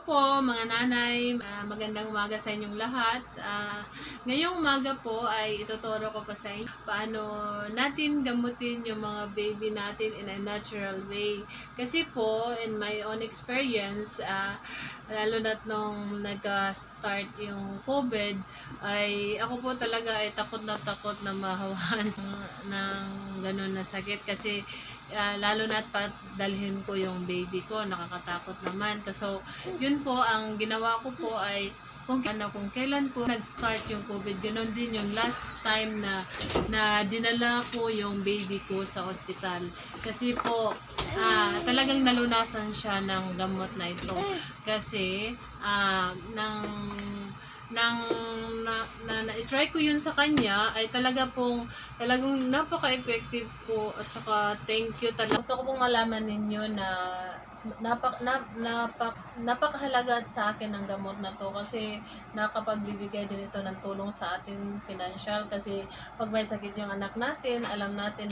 po mga nanay, magandang umaga sa inyong lahat. Ngayong umaga po ay ituturo ko pa sa inyo paano natin gamutin yung mga baby natin in a natural way. Kasi po, in my own experience, lalo na't nung nag-start yung COVID, ay ako po talaga ay takot na mahawahan ng ganun na sakit. Kasi lalo na't dalhin ko yung baby ko, nakakatakot naman. So, yun po, ang ginawa ko po ay kung kailan ko nag-start yung COVID, ganoon din yung last time na dinala ko yung baby ko sa ospital. Kasi po, talagang nalunasan siya ng gamot na ito. Kasi, na-try ko yun sa kanya ay talagang napaka-effective po at saka thank you talaga. Gusto ko pong malaman ninyo na napakahalaga sa akin ng gamot na to kasi nakapagbibigay din ito ng tulong sa atin financial kasi pag may sakit yung anak natin, alam natin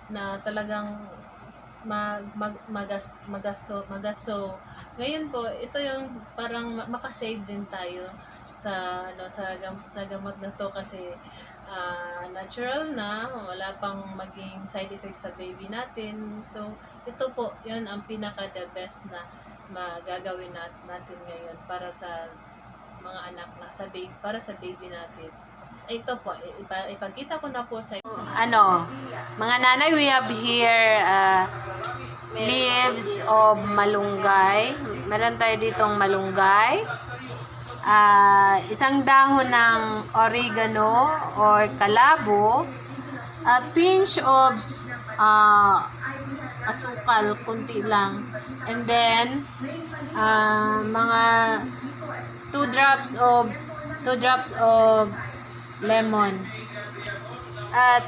na talagang magasto. Ngayon po, ito yung parang makasave din tayo sa gamot na to kasi natural na, wala pang maging side effects sa baby natin. So, ito po, yun ang pinaka the best na magagawin natin ngayon para sa mga anak para sa baby natin. Ito po, ipakita ko na po sa mga nanay, we have here leaves of malunggay. Meron tayo ditong malunggay. Isang dahon ng oregano or kalabo, a pinch of asukal, kunti lang, and then mga 2 drops of lemon. At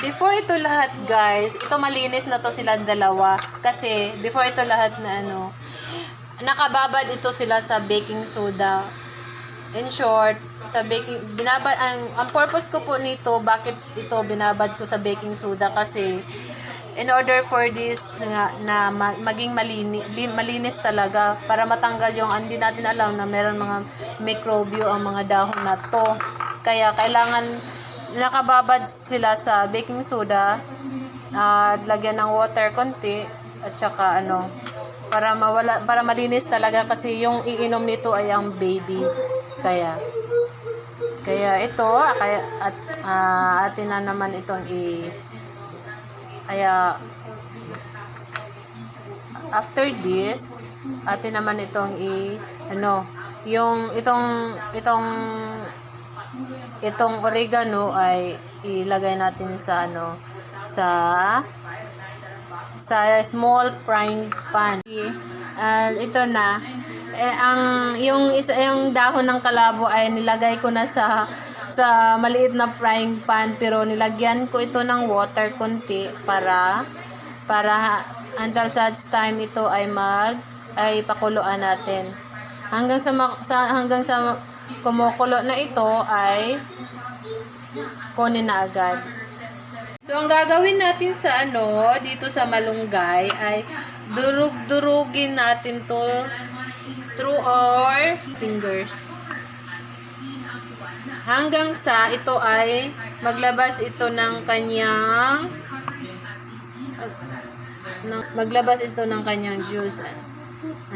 before ito lahat, guys, ito malinis na to silang dalawa kasi before ito lahat na nakababad ito sila sa baking soda. In short, ang purpose ko po nito, bakit ito binabad ko sa baking soda, kasi in order for this na maging malinis talaga, para matanggal yung hindi natin alam na meron mga mikrobyo ang mga dahon na to. Kaya kailangan nakababad sila sa baking soda at lagyan ng water konti at saka para malinis talaga kasi yung iinom nito ay ang baby. Kaya ito atin na naman itong after this atin naman itong itong oregano ay ilagay natin sa small frying pan. Ito na yung dahon ng kalabo ay nilagay ko na sa maliit na frying pan, pero nilagyan ko ito ng water konti para until such time ito ay pakuluan natin hanggang sa kumukulo na ito ay kunin na agad. So ang gagawin natin sa dito sa malunggay ay durugin natin to through our fingers hanggang sa ito ay maglabas ito ng kanyang juice,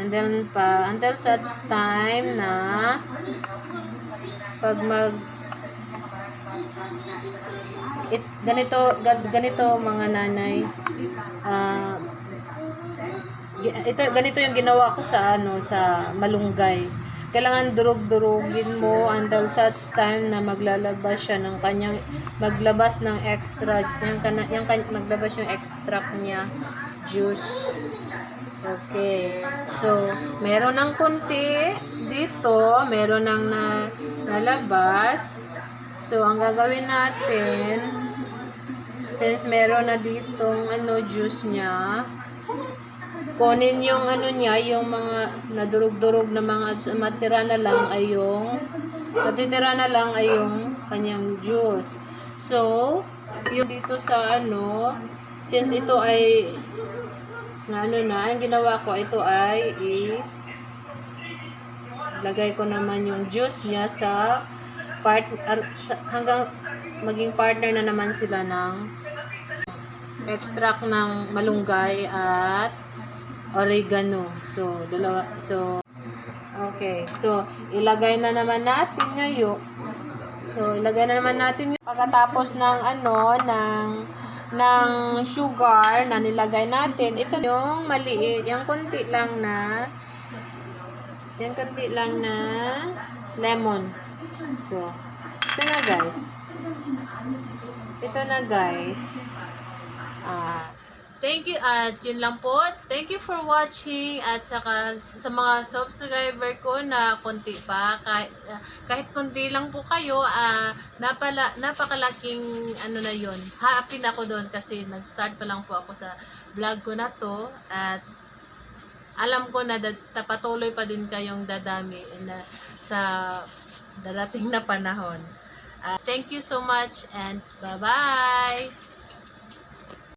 and then until such time na pag ganito mga nanay, ganito yung ginawa ko sa malunggay. Kailangan durugin mo until such time na maglabas ng extract niya juice. Okay, so meron ng konti dito, meron ng nalabas. So ang gagawin natin, since meron na ditong juice niya, kunin yung yung mga nadurog-durog na mga matitira na lang ay yung kanyang juice. So, yung dito sa since ito ay ang ginawa ko, ito ay lagay ko naman yung juice niya sa hanggang maging partner na naman sila ng extract ng malunggay at oregano. So, okay. So, ilagay na naman natin ngayon. Pagkatapos ng ng sugar na nilagay natin, ito yung maliit, yung konti lang na lemon. So, ito na guys. Thank you at yun lang po. Thank you for watching at saka sa mga subscriber ko na konti pa kahit konti lang po kayo napakalaking na yun. Happy na ako doon kasi nag-start pa lang po ako sa vlog ko na to at alam ko na patuloy pa din kayong dadami sa dadating na panahon. Thank you so much and bye-bye!